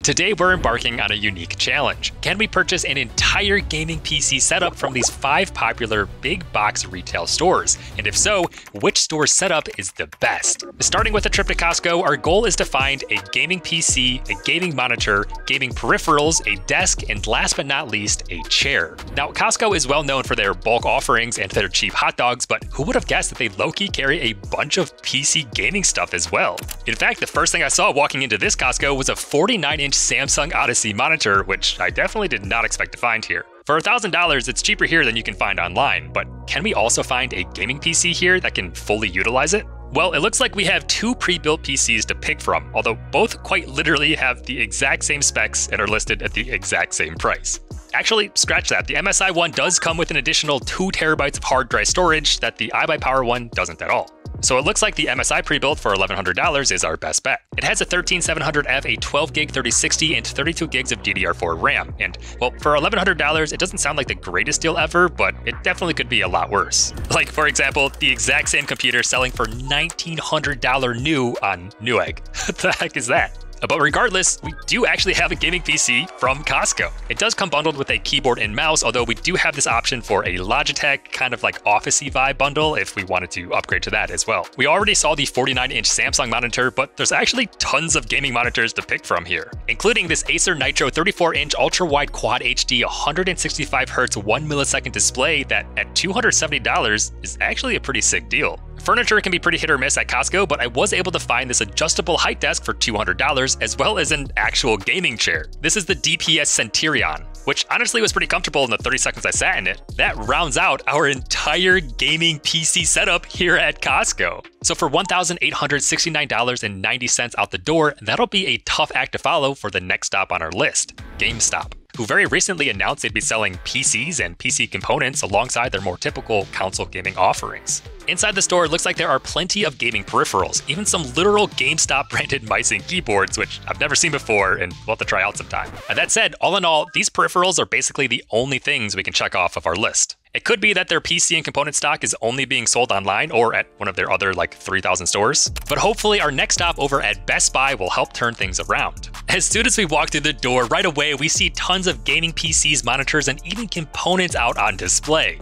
Today we're embarking on a unique challenge. Can we purchase an entire gaming PC setup from these 5 popular big box retail stores? And if so, which store's setup is the best? Starting with a trip to Costco, our goal is to find a gaming PC, a gaming monitor, gaming peripherals, a desk, and last but not least, a chair. Now, Costco is well known for their bulk offerings and their cheap hot dogs, but who would have guessed that they low-key carry a bunch of PC gaming stuff as well? In fact, the first thing I saw walking into this Costco was a 49-inch Samsung Odyssey monitor, which I definitely did not expect to find here. For $1,000, it's cheaper here than you can find online, but can we also find a gaming PC here that can fully utilize it? Well, it looks like we have 2 pre-built PCs to pick from, although both quite literally have the exact same specs and are listed at the exact same price. Actually, scratch that. The MSI one does come with an additional 2 terabytes of hard drive storage that the iBuyPower one doesn't at all. So it looks like the MSI pre-built for $1,100 is our best bet. It has a 13700F, a 12 gig 3060, and 32 gigs of DDR4 RAM. And well, for $1,100, it doesn't sound like the greatest deal ever, but it definitely could be a lot worse. Like, for example, the exact same computer selling for $1,900 new on Newegg. What the heck is that? But regardless, we do actually have a gaming PC from Costco. It does come bundled with a keyboard and mouse, although we do have this option for a Logitech kind of like office-y vibe bundle if we wanted to upgrade to that as well. We already saw the 49-inch Samsung monitor, but there's actually tons of gaming monitors to pick from here, including this Acer Nitro 34-inch ultra-wide Quad HD 165Hz 1 millisecond display that at $270 is actually a pretty sick deal. Furniture can be pretty hit or miss at Costco, but I was able to find this adjustable height desk for $200, as well as an actual gaming chair. This is the DPS Centurion, which honestly was pretty comfortable in the 30 seconds I sat in it. That rounds out our entire gaming PC setup here at Costco. So for $1,869.90 out the door, that'll be a tough act to follow for the next stop on our list, GameStop, who very recently announced they'd be selling PCs and PC components alongside their more typical console gaming offerings. Inside the store, it looks like there are plenty of gaming peripherals, even some literal GameStop branded mice and keyboards, which I've never seen before and we'll have to try out sometime. And that said, all in all, these peripherals are basically the only things we can check off of our list. It could be that their PC and component stock is only being sold online or at one of their other like 3,000 stores, but hopefully our next stop over at Best Buy will help turn things around. As soon as we walk through the door, right away we see tons of gaming PCs, monitors, and even components out on display.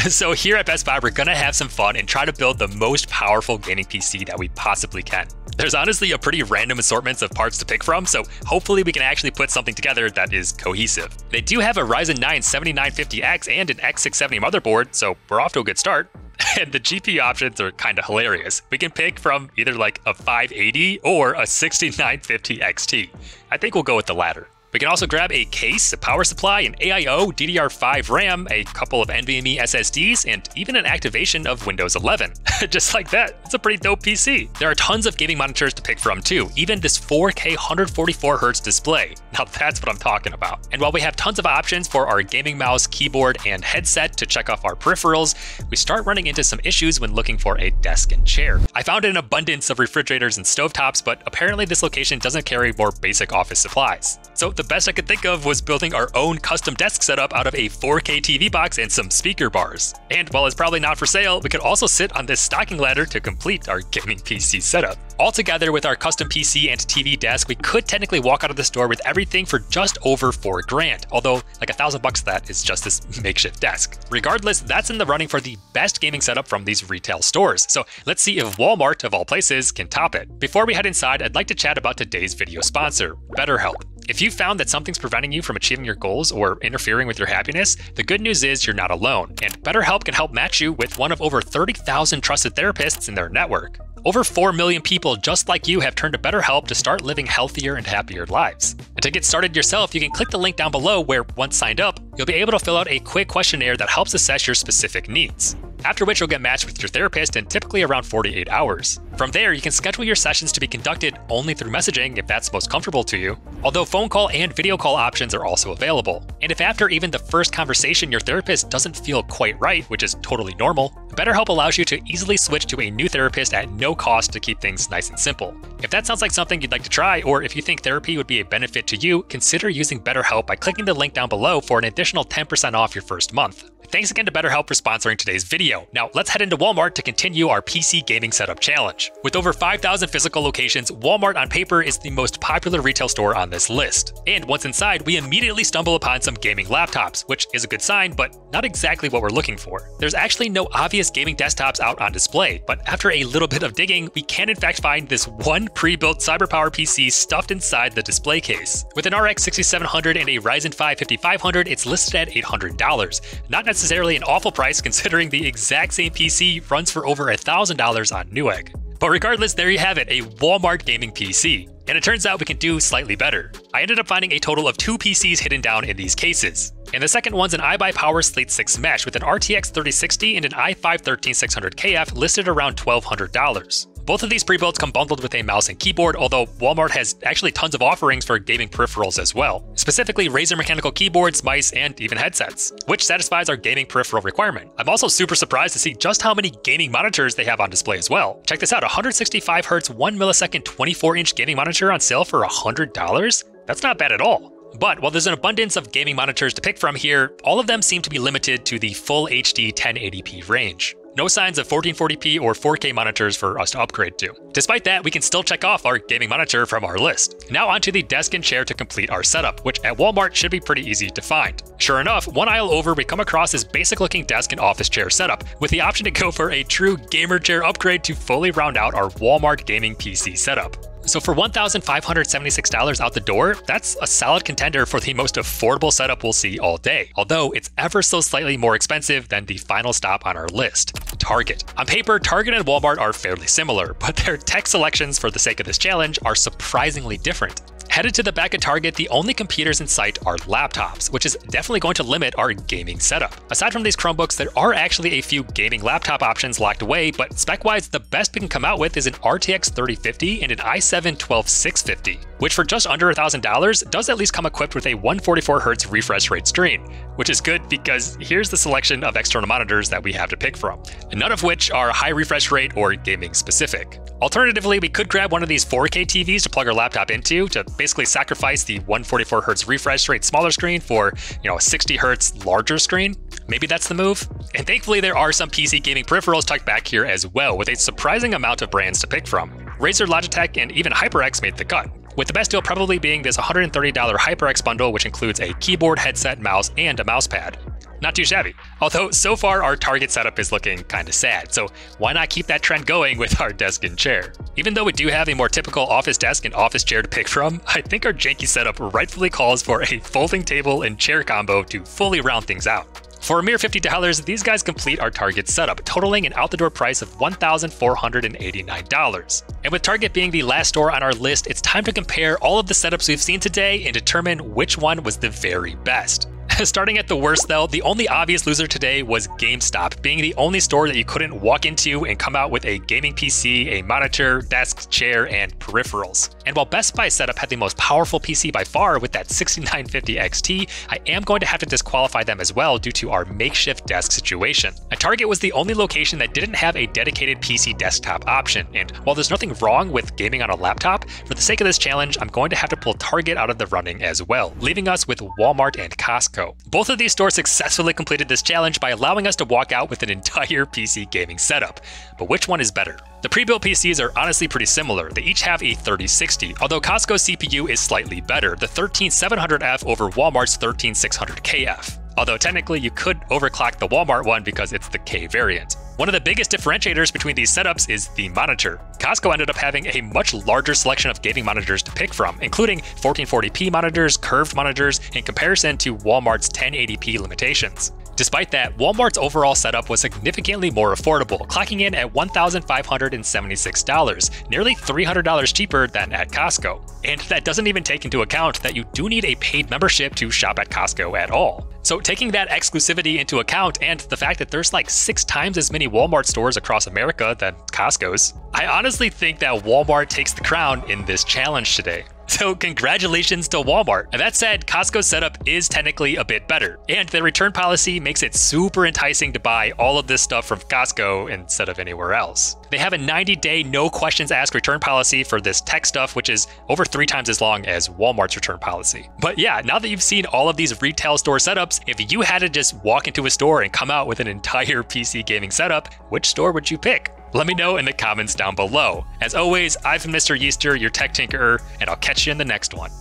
So here at Best Buy, we're gonna have some fun and try to build the most powerful gaming PC that we possibly can. There's honestly a pretty random assortment of parts to pick from, so hopefully we can actually put something together that is cohesive. They do have a Ryzen 9 7950X and an X670 motherboard, so we're off to a good start. And the GPU options are kind of hilarious. We can pick from either like a 580 or a 6950 XT. I think we'll go with the latter. We can also grab a case, a power supply, an AIO, DDR5 RAM, a couple of NVMe SSDs, and even an activation of Windows 11. Just like that, it's a pretty dope PC. There are tons of gaming monitors to pick from too, even this 4K 144Hz display. Now that's what I'm talking about. And while we have tons of options for our gaming mouse, keyboard, and headset to check off our peripherals, we start running into some issues when looking for a desk and chair. I found an abundance of refrigerators and stovetops, but apparently this location doesn't carry more basic office supplies. So the best I could think of was building our own custom desk setup out of a 4K TV box and some speaker bars. And while it's probably not for sale, we could also sit on this stocking ladder to complete our gaming PC setup. Altogether, with our custom PC and TV desk, we could technically walk out of the store with everything for just over $4,000, although like $1,000 of that is just this makeshift desk. Regardless, that's in the running for the best gaming setup from these retail stores. So let's see if Walmart, of all places, can top it. Before we head inside, I'd like to chat about today's video sponsor, BetterHelp. If you found that something's preventing you from achieving your goals or interfering with your happiness, the good news is you're not alone, and BetterHelp can help match you with one of over 30,000 trusted therapists in their network. Over 4 million people just like you have turned to BetterHelp to start living healthier and happier lives. And to get started yourself, you can click the link down below where, once signed up, you'll be able to fill out a quick questionnaire that helps assess your specific needs. After which you'll get matched with your therapist in typically around 48 hours. From there, you can schedule your sessions to be conducted only through messaging if that's most comfortable to you, although phone call and video call options are also available. And if after even the first conversation your therapist doesn't feel quite right, which is totally normal, BetterHelp allows you to easily switch to a new therapist at no cost to keep things nice and simple. If that sounds like something you'd like to try, or if you think therapy would be a benefit to you, consider using BetterHelp by clicking the link down below for an additional 10% off your first month. Thanks again to BetterHelp for sponsoring today's video. Now let's head into Walmart to continue our PC gaming setup challenge. With over 5,000 physical locations, Walmart on paper is the most popular retail store on this list. And once inside, we immediately stumble upon some gaming laptops, which is a good sign, but not exactly what we're looking for. There's actually no obvious gaming desktops out on display, but after a little bit of digging, we can in fact find this one pre-built CyberPower PC stuffed inside the display case. With an RX 6700 and a Ryzen 5 5500, it's listed at $800. Not necessarily an awful price considering the exact same PC runs for over $1,000 on Newegg. But regardless, there you have it, a Walmart gaming PC. And it turns out we can do slightly better. I ended up finding a total of 2 PCs hidden down in these cases. And the second one's an iBuyPower Slate 6 Mesh with an RTX 3060 and an i5 13600KF listed around $1,200. Both of these pre-builds come bundled with a mouse and keyboard, although Walmart has actually tons of offerings for gaming peripherals as well, specifically Razer mechanical keyboards, mice, and even headsets, which satisfies our gaming peripheral requirement. I'm also super surprised to see just how many gaming monitors they have on display as well. Check this out, 165Hz 1 millisecond 24-inch gaming monitor on sale for $100? That's not bad at all. But while there's an abundance of gaming monitors to pick from here, all of them seem to be limited to the full HD 1080p range. No signs of 1440p or 4K monitors for us to upgrade to. Despite that, we can still check off our gaming monitor from our list. Now onto the desk and chair to complete our setup, which at Walmart should be pretty easy to find. Sure enough, one aisle over, we come across this basic looking desk and office chair setup, with the option to go for a true gamer chair upgrade to fully round out our Walmart gaming PC setup. So for $1,576 out the door, that's a solid contender for the most affordable setup we'll see all day, although it's ever so slightly more expensive than the final stop on our list, Target. On paper, Target and Walmart are fairly similar, but their tech selections for the sake of this challenge are surprisingly different. Headed to the back of Target, the only computers in sight are laptops, which is definitely going to limit our gaming setup. Aside from these Chromebooks, there are actually a few gaming laptop options locked away, but spec-wise, the best we can come out with is an RTX 3050 and an i7 12650, which for just under $1,000 does at least come equipped with a 144Hz refresh rate screen, which is good because here's the selection of external monitors that we have to pick from, none of which are high refresh rate or gaming specific. Alternatively, we could grab one of these 4K TVs to plug our laptop into to basically sacrifice the 144Hz refresh rate smaller screen for, a 60Hz larger screen. Maybe that's the move. And thankfully, there are some PC gaming peripherals tucked back here as well, with a surprising amount of brands to pick from. Razer, Logitech, and even HyperX made the cut, with the best deal probably being this $130 HyperX bundle, which includes a keyboard, headset, mouse, and a mouse pad. Not too shabby. Although so far our Target setup is looking kinda sad, so why not keep that trend going with our desk and chair? Even though we do have a more typical office desk and office chair to pick from, I think our janky setup rightfully calls for a folding table and chair combo to fully round things out. For a mere $50, these guys complete our Target setup, totaling an out-the-door price of $1,489. And with Target being the last store on our list, it's time to compare all of the setups we've seen today and determine which one was the very best. Starting at the worst though, the only obvious loser today was GameStop, being the only store that you couldn't walk into and come out with a gaming PC, a monitor, desk, chair, and peripherals. And while Best Buy's setup had the most powerful PC by far with that 6950 XT, I am going to have to disqualify them as well due to our makeshift desk situation. Target was the only location that didn't have a dedicated PC desktop option, and while there's nothing wrong with gaming on a laptop, for the sake of this challenge, I'm going to have to pull Target out of the running as well, leaving us with Walmart and Costco. Both of these stores successfully completed this challenge by allowing us to walk out with an entire PC gaming setup. But which one is better? The pre-built PCs are honestly pretty similar. They each have a 3060, although Costco's CPU is slightly better, the 13700F over Walmart's 13600KF. Although technically you could overclock the Walmart one because it's the K variant. One of the biggest differentiators between these setups is the monitor. Costco ended up having a much larger selection of gaming monitors to pick from, including 1440p monitors, curved monitors, in comparison to Walmart's 1080p limitations. Despite that, Walmart's overall setup was significantly more affordable, clocking in at $1,576, nearly $300 cheaper than at Costco. And that doesn't even take into account that you do need a paid membership to shop at Costco at all. So taking that exclusivity into account and the fact that there's like 6 times as many Walmart stores across America than Costco's, I honestly think that Walmart takes the crown in this challenge today. So congratulations to Walmart. And that said, Costco's setup is technically a bit better, and their return policy makes it super enticing to buy all of this stuff from Costco instead of anywhere else. They have a 90-day no questions asked return policy for this tech stuff, which is over 3 times as long as Walmart's return policy. But yeah, now that you've seen all of these retail store setups, if you had to just walk into a store and come out with an entire PC gaming setup, which store would you pick? Let me know in the comments down below. As always, I've been Mr. Yeaster, your tech tinkerer, and I'll catch you in the next one.